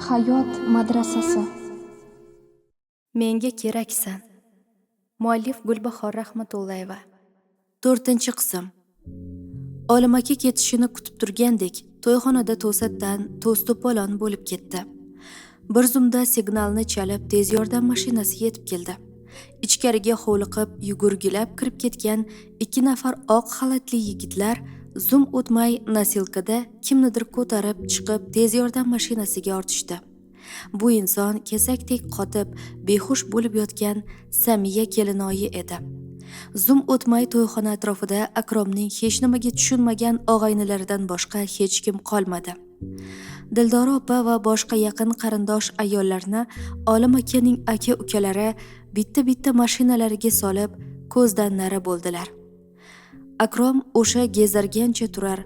Hayot madrasasi. Menga keraksan. Muallif Gulbahor Rahmatullayeva. 4-qism. Olim aka ketishini kutib turgandek, to'yxonada to'satdan to's-to'polon bo'lib ketdi. Bir zumda signalni chalib, tez yordam mashinasi yetib keldi. Ichkariga hovliqib, yugurgilab kirib ketgan 2 nafar oq xalatli yigitlar zum o'tmay nasilkada kimnidir ko'tarib chiqib tez yordam mashinasiga ortishdi. Bu inson kesakdek qotib, behush bo'lib yotgan Samiya kelinoyi edi. Zum o'tmay to'yxona atrofida Akromning hech nimaga tushunmagan og'aynilaridan boshqa hech kim qolmadi. Dildora opa va boshqa yaqin qarindosh ayollarni Olim akaning aka-ukalari bitta-bitta mashinalariga solib, ko'zdan nari bo'ldilar. Akrom o'sha gezargancha turar,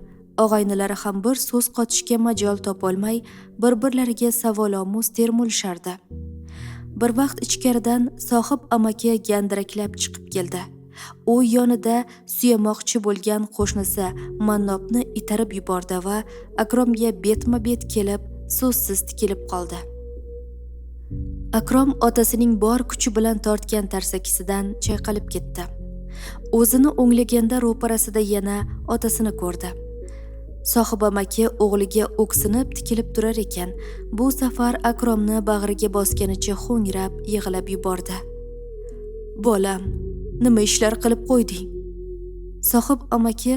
og'aynilari ham bir so'z qotishga majol topolmay, bir-birlariga savolomuz termulishardi. Bir vaqt ichkaridan Sohib amaki gandiraklab chiqib keldi. U yonida suyamoqchi bo'lgan qo'shnisi Mannobni itarib yubordi va Akromga betma-bet kelib, so'zsiz tikilib qoldi. Akrom otasining bor kuchi bilan tortgan tarsakisidan chayqalib ketdi. O'zini o'nglaganda ro'parasida yana otasini ko'rdi. Sohib amaki o'g'liga o'ksinib tikilib turar ekan, bu safar Akromni bag'riga bosganicha ho'ngrab, yig'lab yubordi. "Bolam, nima ishlar qilib qo'yding?" Sohib amaki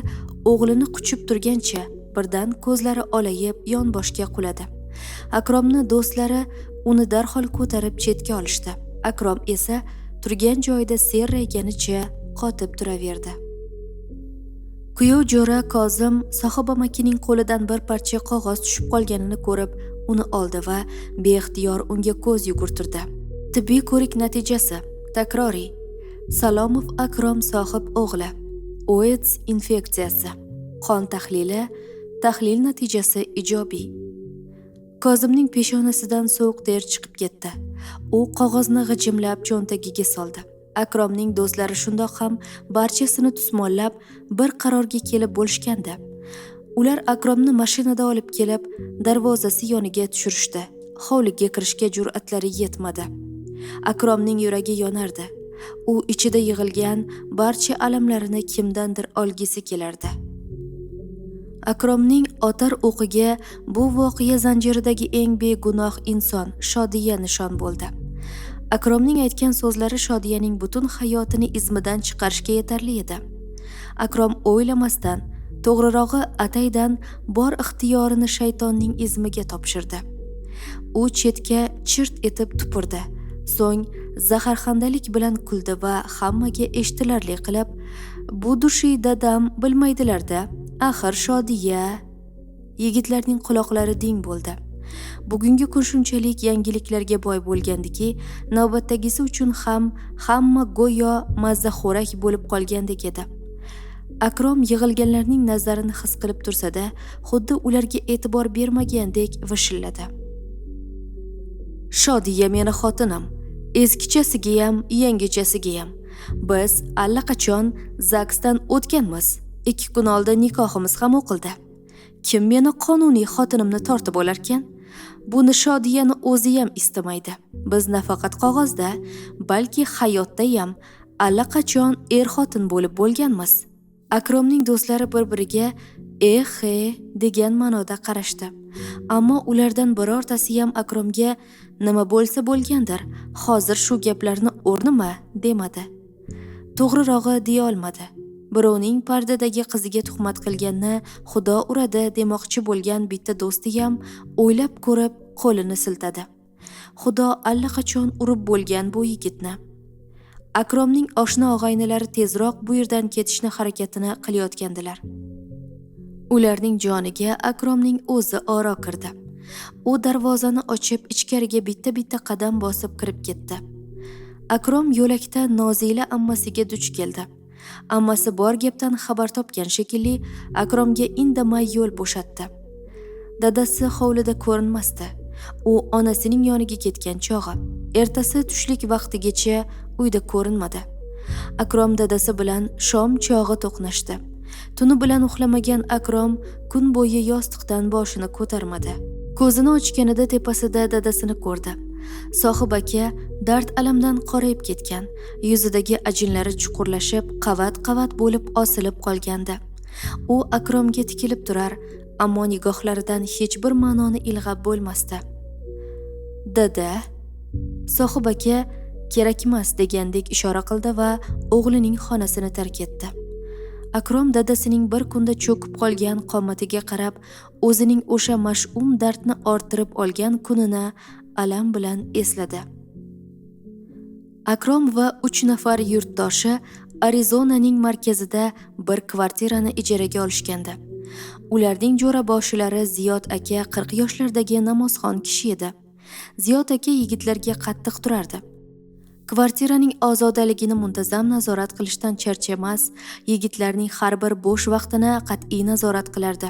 o'g'lini quchib turgancha birdan ko'zlari olayib yonboshga quladi. Akromni do'stlari uni darhol ko'tarib chetga olishdi. Akrom esa turgan joyida serrayganicha qotib turaverdi. Kuyov jo'ra Kozim Sohib amakining qo'lidan bir parcha qog'oz tushib qolganini ko'rib, uni oldi va beixtiyor unga ko'z yugurtirdi. Tibbiy ko'rik natijasi takroriy. Salomov Akrom Sohib o'g'li. AIDS infeksiyasi. Qon tahlili. Tahlil natijasi ijobiy. Kozimning peshonasidan sovuq ter chiqib ketdi. U qog'ozni g'ijimlab cho'ntagiga soldi. Akromning do'stlari shundoq ham barchasini tusmollab bir qarorga kelib bo'lishgandi. Ular Akromni mashinada olib kelib, darvozasi yoniga tushirishdi. Hovliga kirishga jur'atlari yetmadi. Akromning yuragi yonardi. U ichida yig'ilgan barcha alamlarini kimdandir olgisi kelardi. Akromning otar o'qiga bu voqea zanjiridagi eng begunoh inson Shodiya nishon bo'ldi. Akromning aytgan so'zlari Shodiyaning butun hayotini izmidan chiqarishga yetarli edi. Akrom o'ylamasdan, to'g'rirog'i ataydan bor ixtiyorini shaytonning izmiga topshirdi. U chetga chirt etib tupurdi. So'ng zaharxandalik bilan kuldi va hammaga eshitilarli qilib, "Bu dushi dadam bilmaydilar-da, axir Shodiya." Yigitlarning quloqlari ding bo'ldi. Bugungi kun shunchalik yangiliklarga boy bo'lgandiki, navbatdagisi uchun ham hamma go'yo mazzaxo'rak bo'lib qolgandek edi. Akrom yig'ilganlarning nazarini his qilib tursa-da, xuddi ularga e'tibor bermagandek vishilladi. "Shodiya meni xotinim, eskichasiga ham, yangichasiga ham. Biz allaqachon zagsdan o'tganmiz. 2 kun oldin nikohimiz ham o'qildi. Kim meni qonuniy xotinimni tortib olarkan? Buni Shodiyani o'zi ham istamaydi. Biz nafaqat qog'ozda, balki hayotda ham allaqachon er-xotin bo'lib bo'lganmiz." Akromning do'stlari bir-biriga "he" degan ma'noda qarashdi. Ammo ulardan birortasi ham Akromga "nima bo'lsa bo'lgandir, hozir shu gaplarni o'rnima" demadi. To'g'rirog'i deya olmadi. Birovning pardadagi qiziga tuhmat qilganni Xudo uradi demoqchi bo'lgan bitta do'sti ham o'ylab ko'rib qo'lini siltadi. Xudo allaqachon urib bo'lgan bu yigitni. Akromning oshna og'aynilari tezroq bu yerdan ketishni harakatini qilayotgandilar. Ularning joniga Akromning o'zi oro kirdi. U darvozani ochib ichkariga bitta-bitta qadam bosib kirib ketdi. Akrom yo'lakda Nozila ammasiga duch keldi. Ammasi bor gapdan xabar topgan shekilli Akromga indamay yo'l bo'shatdi. Dadasi hovlida ko'rinmasdi. U onasining yoniga ketgan chog'i. Ertasi tushlik vaqtigacha uyda ko'rinmadi. Akrom dadasi bilan shom chog'i to'qnashdi. Tuni bilan uxlamagan Akrom kun bo'yi yostiqdan boshini ko'tarmadi. Ko'zini ochganida tepasida dadasini ko'rdi. Sohib aka dard alamdan qorayib ketgan, yuzidagi ajinlari chuqurlashib, qavat-qavat bo'lib osilib qolgandi. U Akromga tikilib turar, ammo nigohlaridan hech bir ma'noni ilg'ab bo'lmasdi. "Dada," Sohib aka kerakmas degandek ishora qildi va o'g'lining xonasini tark etdi. Akrom dadasining bir kunda cho'kib qolgan qomatiga qarab, o'zining o'sha mash'um dardni orttirib olgan kunini alam bilan esladi. Akrom va 3 nafar yurtdoshi Arizonaning markazida bir kvartirani ijaraga olishgandi. Ularning jo'raboshilari Ziyod aka 40 yoshlardagi namozxon kishi edi. Ziyod aka yigitlarga qattiq turardi. Kvartiraning ozodaligini muntazam nazorat qilishdan charchamas, yigitlarning har bir bo'sh vaqtini qat'iy nazorat qilardi.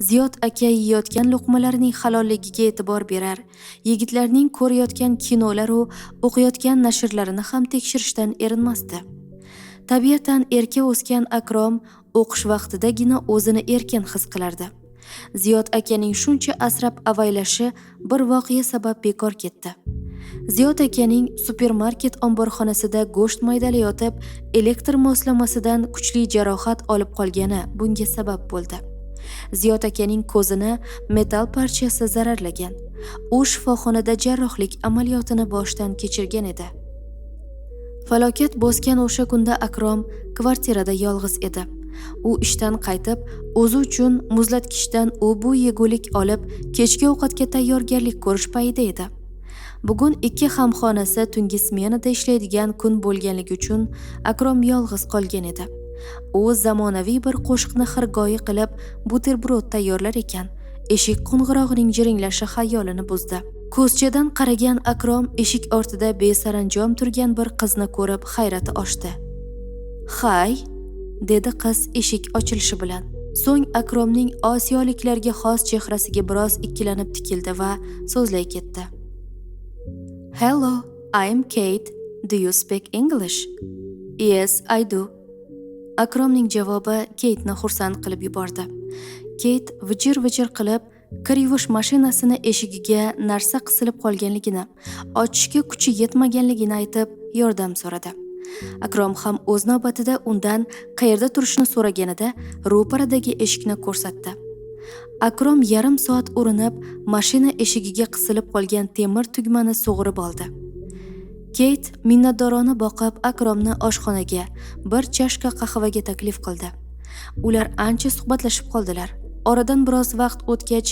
Ziyod aka yeyotgan luqmalarining halolligiga e'tibor berar, yigitlarning ko'rayotgan kinolar va o'qiyotgan nashrlarini ham tekshirishdan erinmasdi. Tabiatan erka o'sgan Akrom o'qish vaqtidagina o'zini erkin his qilardi. Ziyod akaning shuncha asrab avaylashi bir voqea sabab bekor ketdi. Ziyod akaning supermarket omborxonasida go'sht maydalayotib, elektr moslamasidan kuchli jarohat olib qolgani bunga sabab bo'ldi. Ziyod akaning ko'zini metall parchasi zararlagan. U shifoxonada jarrohlik amaliyotini boshdan kechirgan edi. Falokat bosgan o'sha kunda Akrom kvartirada yolg'iz edi. U ishdan qaytib, o'zi uchun muzlatgichdan u bu yegulik olib, kechki ovqatga tayyorgarlik ko'rish payida edi. Bugun 2 hamxonasi tungi smenada ishlaydigan kun bo'lganligi uchun Akrom yolg'iz qolgan edi. U zamonaviy bir qo'shiqni xirgoyi qilib buterbrod tayyorlar ekan, eshik qo'ng'irog'ining jiringlashi xayolini buzdi. Ko'zchadan qaragan Akrom eshik ortida besaranjom turgan bir qizni ko'rib hayrati oshdi. "Hay", dedi qiz eshik ochilishi bilan. So'ng Akromning osiyoliklarga xos chehrasiga biroz ikkilanib tikildi va so'zlay ketdi. "Hello, I'm Kate. Do you speak English?" "Yes, I do." Akromning javobi Kate'ni xursand qilib yubordi. Kate vijir-vijir qilib kir yuvish mashinasini eshigiga narsa qisilib qolganligini, ochishga kuchi yetmaganligini aytib yordam so'radi. Akrom ham o'z navbatida undan qayerda turishni so'raganida ro'paradagi eshikni ko'rsatdi. Akrom yarim soat urinib, mashina eshigiga qisilib qolgan temir tugmani sug'urib oldi. Kate minnatdorona boqib Akromni oshxonaga bir chashka qahvaga taklif qildi. Ular ancha suhbatlashib qoldilar. Oradan biroz vaqt o'tgach,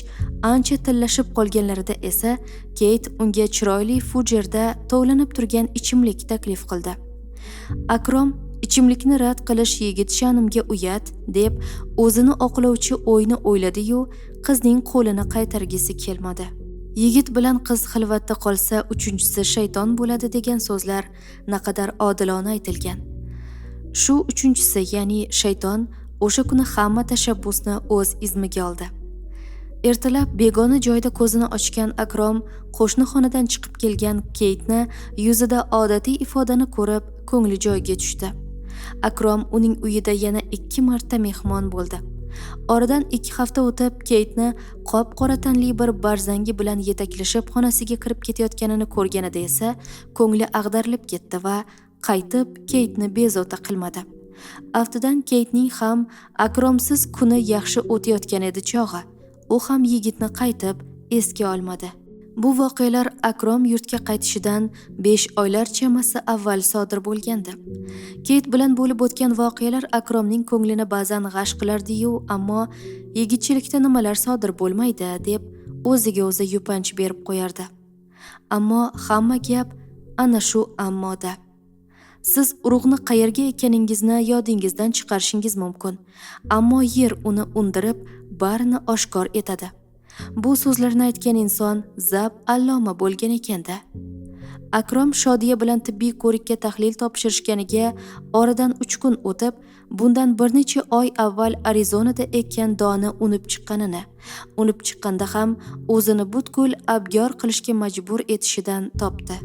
ancha tillashib qolganlarida esa Kate unga chiroyli fujerda tovlanib turgan ichimlik taklif qildi. Akrom ichimlikni rad qilish yigit sha'nimga uyat deb o'zini oqlovchi o'yni o'yladi-yu, qizning qo'lini qaytargisi kelmadi. Yigit bilan qiz xilvatda qolsa, uchinchisi shayton bo'ladi degan so'zlar naqadar odilona aytilgan. Shu uchinchisi, ya'ni shayton, o'sha kuni hamma tashabbusni o'z izmiga oldi. Ertalab begona joyda ko'zini ochgan Akrom qo'shni xonadan chiqib kelgan Kate'ni yuzida odatiy ifodani ko'rib, ko'ngli joyiga tushdi. Akrom uning uyida yana 2 marta mehmon bo'ldi. Oradan 2 hafta o'tib, Kate'ni qop-qora tanli bir barzangi bilan yetaklashib xonasiga kirib ketayotganini ko'rganida esa ko'ngli ag'darilib ketdi va qaytib Kate'ni bezovta qilmadi. Aftidan Kate'ning ham Akromsiz kuni yaxshi o'tayotgan edi chog'i. U ham yigitni qaytib esga olmadi. Bu voqealar Akrom yurtga qaytishidan 5 oylar chamasi avval sodir bo'lgandi. Kate bilan bo'lib o'tgan voqealar Akromning ko'nglini ba'zan g'ash qilardi-yu, ammo yigitchilikda nimalar sodir bo'lmaydi deb o'ziga o'zi yupanch berib qo'yardi. Ammo hamma gap ana shu ammoda. Siz urug'ni qayerga ekaningizni yodingizdan chiqarishingiz mumkin, ammo yer uni undirib, barini oshkor etadi. Bu so'zlarni aytgan inson zab alloma bo'lgan ekanda. Akrom Shodiya bilan tibbiy ko'rikka tahlil topshirishganiga oradan 3 kun o'tib, bundan bir necha oy avval Arizonada ekkan doni unib chiqqanda ham o'zini butkul abgor qilishga majbur etishidan topdi.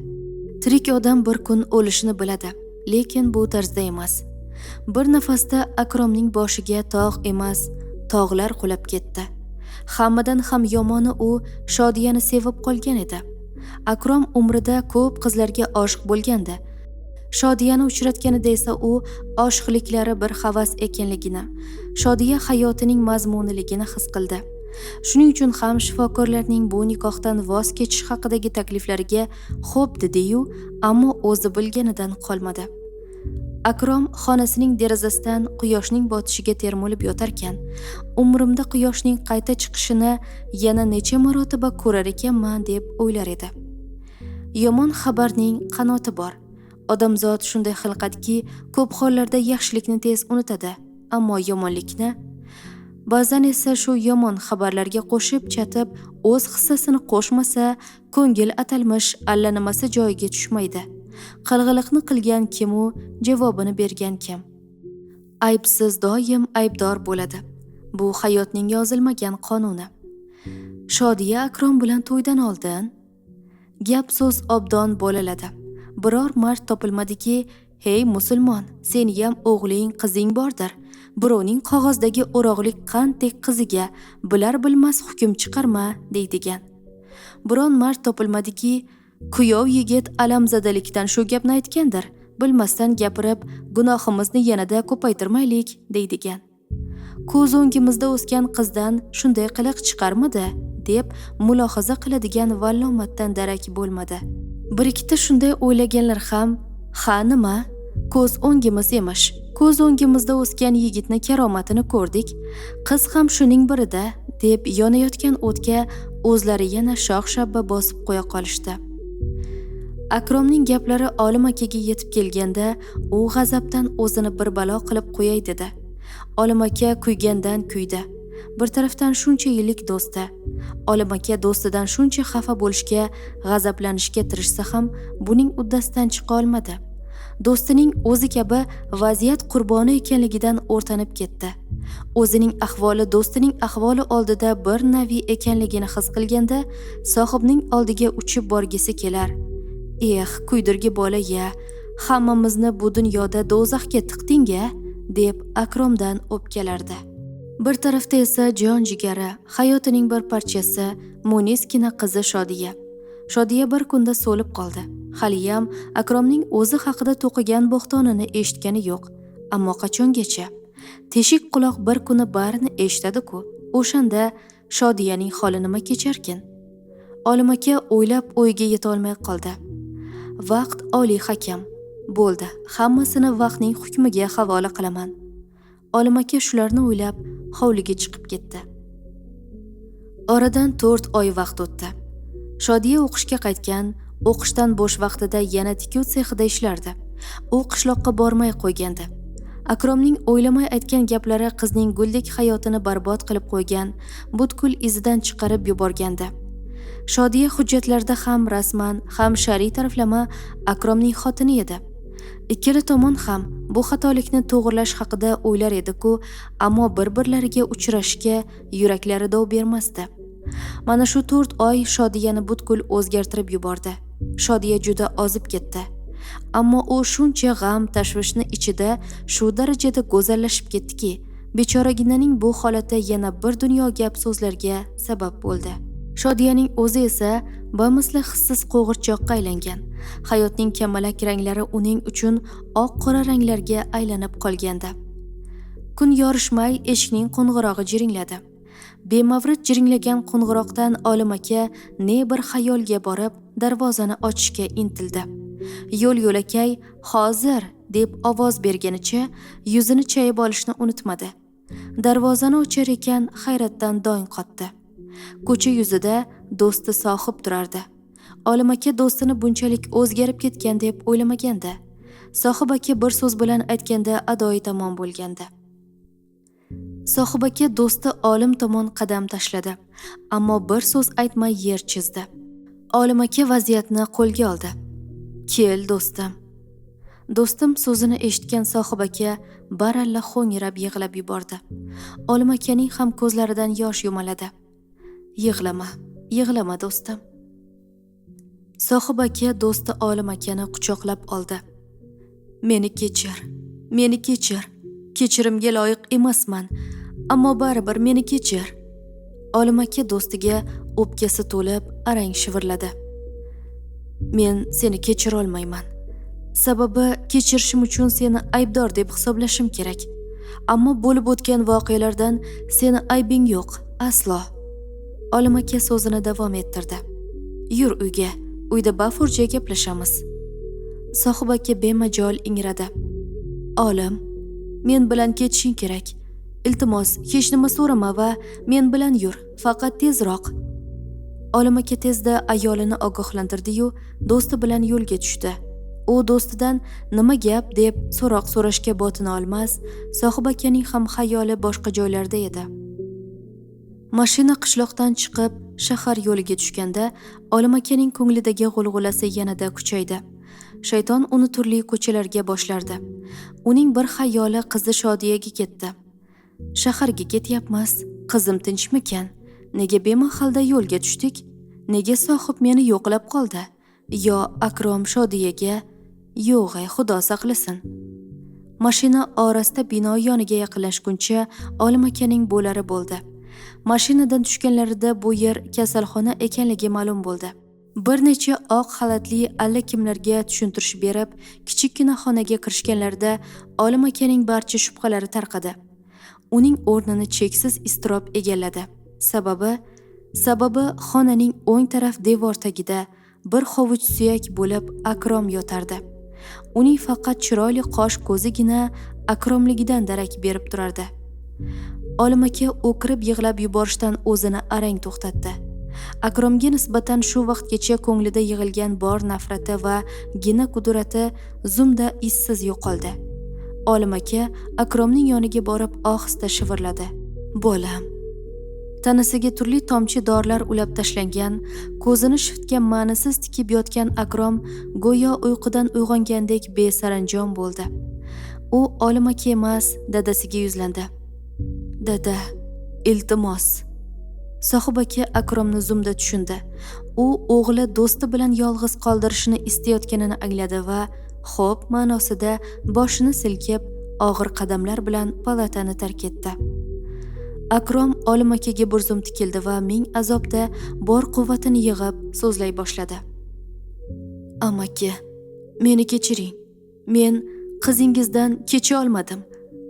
Tirik odam bir kun o'lishini biladi, lekin bu tarzda emas. Bir nafasda Akromning boshiga tog' emas, tog'lar qulab ketdi. Hammadan ham yomoni u Shodiyani sevib qolgan edi. Akrom umrida ko'p qizlarga oshiq bo'lgandi. Shodiyani uchratganida esa u oshiqliklari bir havas ekanligini, Shodiya hayotining mazmunliligini his qildi. Shuning uchun ham shifokorlarning bu nikohdan voz kechish haqidagi takliflariga xo'p dedi-yu, ammo o'zi bilganidan qolmadi. Akrom xonasining derazasidan quyoshning botishiga termulib yotarkan, umrimda quyoshning qayta chiqishini yana necha marotaba ko'rar ekanman deb o'ylar edi. Yomon xabarning qanoti bor. Odamzod shunday xilqatki, ko'p hollarda yaxshilikni tez unutadi, ammo yomonlikni ba'zan esa shu yomon xabarlarga qo'shib chatib, o'z hissasini qo'shmasa, ko'ngil atalmish allanimasi joyiga tushmaydi. Qilg'iliqni qilgan kim u, javobini bergan kim? Aybsiz doim aybdor bo'ladi. Bu hayotning yozilmagan qonuni. Shodiya Akrom bilan to'ydan oldin gap so'z obdon bo'laladi. Biror mard topilmadiki, "Hey musulmon, seniyam o'g'ling, qizing bordir. Birovning qog'ozdagi o'roqlik qandek qiziga bilar bilmas hukm chiqarma" deydigan. Biron mard topilmadiki, "Kuyov yigit alamzadalikdan shu gapni aytgandir. Bilmasdan gapirib, gunohimizni yanada ko'paytirmaylik" deydigan. Ko'z o'ngimizda o'sgan qizdan shunday qiliq chiqarmidi deb mulohaza qiladigan vallomatdan darak bo'lmadi. Bir ikkita shunday o'ylaganlar ham, "Ha nima? Ko'z o'ngimiz emish. Ko'z o'ngimizda o'sgan yigitni karomatini ko'rdik. Qiz ham shuning birida" deb yonayotgan o'tga o'zlari yana shox-shabba bosib qo'ya qolishdi. Akromning gaplari Olim akaga yetib kelganda, u g'azabdan o'zini bir balo qilib qo'yay dedi. Olim aka kuygandan kuydi. Bir tarafdan shuncha yillik do'sti. Olim aka do'stidan shuncha xafa bo'lishga, g'azablanishga tirishsa ham buning uddasidan chiqa olmadi. Do'stining o'zi kabi vaziyat qurboni ekanligidan o'rtanib ketdi. O'zining ahvoli do'stining ahvoli oldida bir navi ekanligini his qilganda, sohibning oldiga uchib borgisi kelar. Kuydirgi bola-ya, hammamizni bu dunyoda do'zaxga tiqding-a, deb Akromdan o'pkalardi. Bir tarafda esa jon jigari, hayotining bir parchasi, Muniskina qizi Shodiya. Shodiya bir kunda so'lib qoldi. Haliyam Akromning o'zi haqida to'qigan bo'xtonini eshitgani yo'q, ammo qachongacha? Teshik quloq bir kuni barini eshitadi-ku. O'shanda Shodiyaning holi nima kecharkin? Olim aka o'ylab o'yiga yeta olmay qoldi. Vaqt oliy hakam. Bo'ldi, hammasini vaqtning hukmiga havola qilaman. Olim aka shularni o'ylab hovliga chiqib ketdi. Oradan 4 oy vaqt o'tdi. Shodiya o'qishga qaytgan, o'qishdan bo'sh vaqtida yana tikuv sexida ishlardi. U qishloqqa bormay qo'ygandi. Akromning o'ylamay aytgan gaplari qizning guldek hayotini barbod qilib qo'ygan, butkul izidan chiqarib yuborgandi. Shodiya hujjatlarda ham rasman, ham shar'iy taraflama Akromning xotini edi. Ikkala tomon ham bu xatolikni to'g'rilash haqida o'ylar edi-ku, ammo bir-birlariga uchrashishga yuraklari dov bermasdi. Mana shu 4 oy Shodiyani butkul o'zgartirib yubordi. Shodiya juda ozib ketdi. Ammo u shuncha g'am, tashvishni ichida shu darajada go'zallashib ketdiki, bechoraginaning bu holati yana bir dunyo gap so'zlarga sabab bo'ldi. Shodiyaning o'zi esa bamisli hissiz qo'g'irchoqqa aylangan. Hayotning kamalak ranglari uning uchun oq-qora ranglarga aylanib qolgandi. Kun yorishmay eshikning qo'ng'irog'i jiringladi. Bemavrid jiringlagan qo'ng'iroqdan Olim aka ne bir xayolga borib, darvozani ochishga intildi. Yo'l-yo'lakay hozir deb ovoz berganicha yuzini chayib olishni unutmadi. Darvozani ochar ekan hayratdan dong qotdi. Ko'cha yuzida do'sti Sohib turardi. Olim aka do'stini bunchalik o'zgarib ketgan deb o'ylamagandi. Sohib aka bir so'z bilan aytganda adoyi tamom bo'lgandi. Sohib aka do'sti Olim tomon qadam tashladi, ammo bir so'z aytmay yer chizdi. Olim aka vaziyatni qo'lga oldi. "Kel do'stim." Do'stim so'zini eshitgan Sohib aka baralla ho'ngrab yig'lab yubordi. Olim akaning ham ko'zlaridan yosh yumaladi. "Yig'lama, yig'lama do'stim." Sohib aka do'sti Olim akani quchoqlab oldi. "Meni kechir, meni kechir. Kechirimga loyiq emasman, ammo baribir meni kechir." Olim aka do'stiga o'pkasi to'lib arang shivirladi. Men seni kechira olmayman. Sababi kechirishim uchun seni aybdor deb hisoblashim kerak. Ammo bo'lib o'tgan voqealardan seni aybing yo'q, aslo. Olim aka so'zini davom ettirdi. Yur uyga, uyda bafurja gaplashamiz. Sohib aka bemajol ingradi. Olim, men bilan ketishing kerak. Iltimos, hech nima so'rama va men bilan yur, faqat tezroq. Olim aka tezda ayolini ogohlantirdi-yu, do'sti bilan yo'lga tushdi. U do'stidan nima gap deb so'roq so'rashga botina olmas, Sohib akaning ham xayoli boshqa joylarda edi. Mashina qishloqdan chiqib shahar yo'liga tushganda Olim akaning ko'nglidagi g'ulg'ulasi yanada kuchaydi. Shayton uni turli ko'chalarga boshlardi. Uning bir xayoli qizi Shodiyaga ketdi. Shaharga ketyapmiz, qizim tinchmikan? Nega bemahalda yo'lga tushdik? Nega Sohib meni yo'qlab qoldi? Yo Akrom Shodiyaga? Yo'q, Xudo saqlasin. Mashina orasta bino yoniga yaqinlashguncha Olim akaning bo'lari bo'ldi. Mashinadan tushganlarida bu yer kasalxona ekanligi ma'lum bo'ldi. Bir necha oq xalatli allakimlarga tushuntirish berib, kichikkina xonaga kirishganlarida Olim akaning barcha shubhalari tarqadi. Uning o'rnini cheksiz iztirob egalladi. Sababi xonaning o'ng taraf devor tagida bir hovuch suyak bo'lib Akrom yotardi. Uning faqat chiroyli qosh ko'zigina Akromligidan darak berib turardi. Olim aka o'kirib yig'lab yuborishdan o'zini arang to'xtatdi. Akromga nisbatan shu vaqtgacha ko'nglida yig'ilgan bor nafrati va gina qudrati zumda izsiz yo'qoldi. Olim aka Akromning yoniga borib ohista shivirladi. Bolam. Tanasiga turli tomchi dorilar ulab tashlangan, ko'zini shiftga ma'nisiz tikib yotgan Akrom go'yo uyqudan uyg'ongandek besaranjom bo'ldi. U Olim aka emas, dadasiga yuzlandi. Dada, iltimos. Sohib aka Akromni zumda tushundi. U o'g'li do'sti bilan yolg'iz qoldirishni istayotganini angladi va xo'p ma'nosida boshini silkib, og'ir qadamlar bilan palatani tark etdi. Akrom Olim akaga bir zum tikildi va ming azobda bor quvvatini yig'ib so'zlay boshladi. Amaki, meni kechiring. Men qizingizdan kecha olmadim.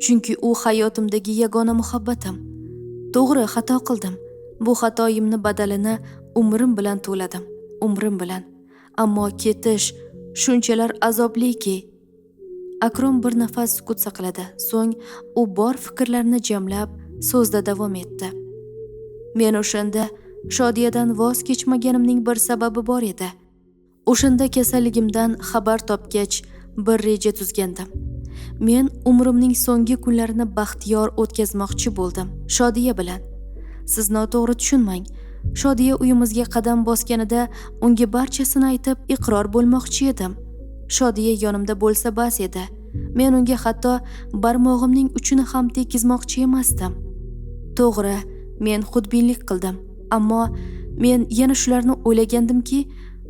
Chunki u hayotimdagi yagona muhabbatim. To'g'ri, xato qildim. Bu xatoyimni badalini umrim bilan to'ladim. Umrim bilan. Ammo ketish shunchalar azobliki. Akrom bir nafas sukut saqladi. So'ng u bor fikrlarini jamlab so'zda davom etdi. Men o'shanda Shodiyadan voz kechmaganimning bir sababi bor edi. O'shanda kasalligimdan xabar topgach bir reja tuzgandim. Men umrimning so'nggi kunlarini baxtiyor o'tkazmoqchi bo'ldim, Shodiya bilan. Siz noto'g'ri tushunmang. Shodiya uyimizga qadam bosganida unga barchasini aytib iqror bo'lmoqchi edim. Shodiya yonimda bo'lsa bas edi. Men unga hatto barmog'imning uchini ham tekizmoqchi emasdim. To'g'ri, men xudbinlik qildim, ammo men yana shularni o'ylagandimki,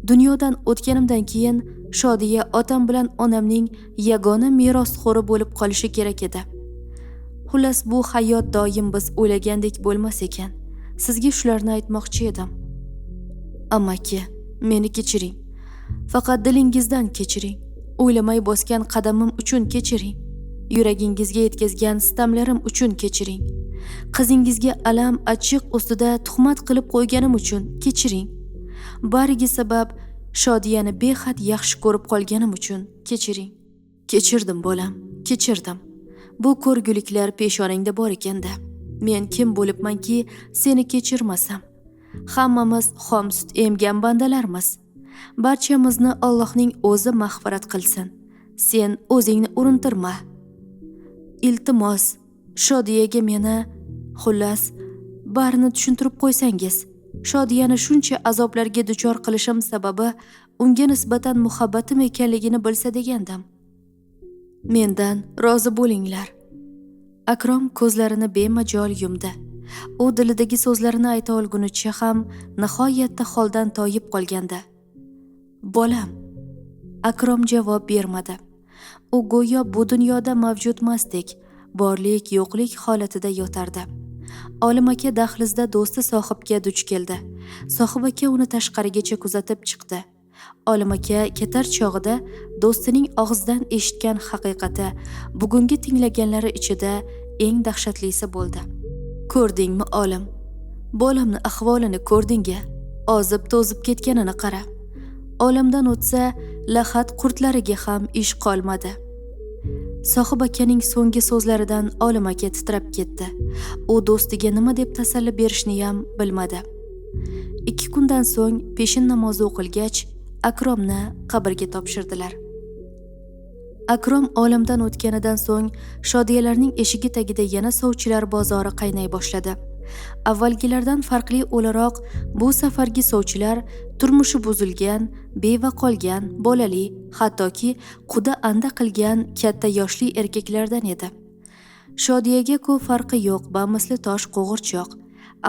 dunyodan o'tganimdan keyin Shodiya otam bilan onamning yagona merosxo'ri bo'lib qolishi kerak edi. Xullas, bu hayot doim biz o'ylagandek bo'lmas ekan. Sizga shularni aytmoqchi edim. Amaki, meni kechiring. Faqat dilingizdan kechiring. O'ylamay bosgan qadamim uchun kechiring. Yuragingizga yetkazgan sitamlarim uchun kechiring. Qizingizga alam achchiq ustida tuhmat qilib qo'yganim uchun kechiring. Bariga sabab Shodiyani behad yaxshi ko'rib qolganim uchun kechiring. Kechirdim bolam, kechirdim. Bu ko'rguliklar peshonangda bor ekanda. Men kim bo'libmanki, seni kechirmasam? Hammamiz xom sut emgan bandalarmiz. Barchamizni Allohning o'zi mag'firat qilsin. Sen o'zingni urintirma. Iltimos, Shodiyaga meni, xullas, barini tushuntirib qo'ysangiz. Shodiyani shuncha azoblarga duchor qilishim sababi unga nisbatan muhabbatim ekanligini bilsa degandim. Mendan rozi bo'linglar. Akrom ko'zlarini bemajol yumdi. U dilidagi so'zlarini ayta olgunicha ham nihoyatda holdan toyib qolgandi. Bolam. Akrom javob bermadi. U go'yo bu dunyoda mavjudmasdek, borlik yo'qlik holatida yotardi. Olim aka dahlizda do'sti Sohibga duch keldi. Sohib aka uni tashqarigacha kuzatib chiqdi. Olim aka ketar chog'ida do'stining og'zidan eshitgan haqiqati bugungi tinglaganlari ichida eng dahshatlisi bo'ldi. Ko'rdingmi olim? Bolamni ahvolini ko'rdingga? Ozib-to'zib ketganini qara. Olamdan o'tsa, lahat qurtlariga ham ish qolmadi. Sohib akaning so'nggi so'zlaridan olim aka titrab ketdi. U do'stiga nima deb tasalli berishni ham bilmadi. 2 kundan so'ng peshin namozi o'qilgach, Akromni qabrga topshirdilar. Akrom olamdan o'tganidan so'ng shodiyalarning eshigi tagida yana sovchilar bozori qaynay boshladi. Avvalgilardan farqli o'laroq bu safargi sovchilar turmushi buzilgan, beva qolgan, bolali, hattoki quda anda qilgan katta yoshli erkaklardan edi. Shodiyaga ko'p farqi yo'q, bamisli tosh qo'g'irchoq,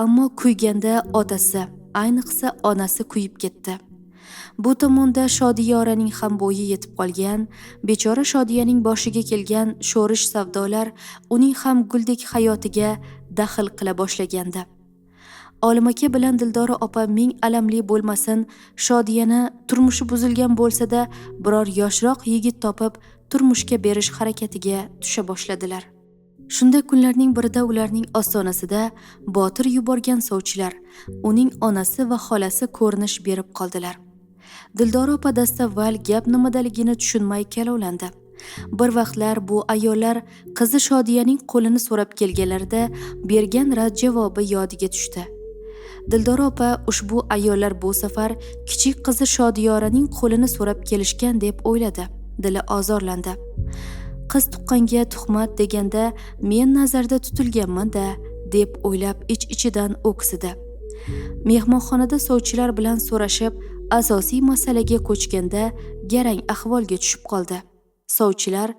ammo kuyganda otasi, ayniqsa onasi kuyib ketdi. Bu tomonda Shodiyoraning ham bo'yi yetib qolgan, bechora Shodiyaning boshiga kelgan sho'rish savdolar uning ham guldek hayotiga daxl qila boshlagandi. Olim aka bilan Dildora opa ming alamli bo'lmasin, Shodiyani turmushi buzilgan bo'lsa-da, biror yoshroq yigit topib turmushga berish harakatiga tusha boshladilar. Shunda kunlarning birida ularning ostonasida Botir yuborgan sovchilar, uning onasi va xolasi ko'rinish berib qoldilar. Dildora opa dastavval gap nimadaligini tushunmay kalovlandi. Bir vaqtlar bu ayollar qizi Shodiyaning qo'lini so'rab kelganlarida bergan rad javobi yodiga tushdi. Dildora opa ushbu ayollar bu safar kichik qizi Shodiyoraning qo'lini so'rab kelishgan deb o'yladi. Dili ozorlandi. Qiz tuqqanga tuhmat deganda men nazarda tutilganman-da deb o'ylab ich-ichidan o'ksidi. Mehmonxonada sovchilar bilan so'rashib, asosiy masalaga ko'chganda garang ahvolga tushib qoldi. Sovchilar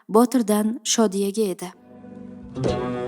Botirdan Shodiyaga edi.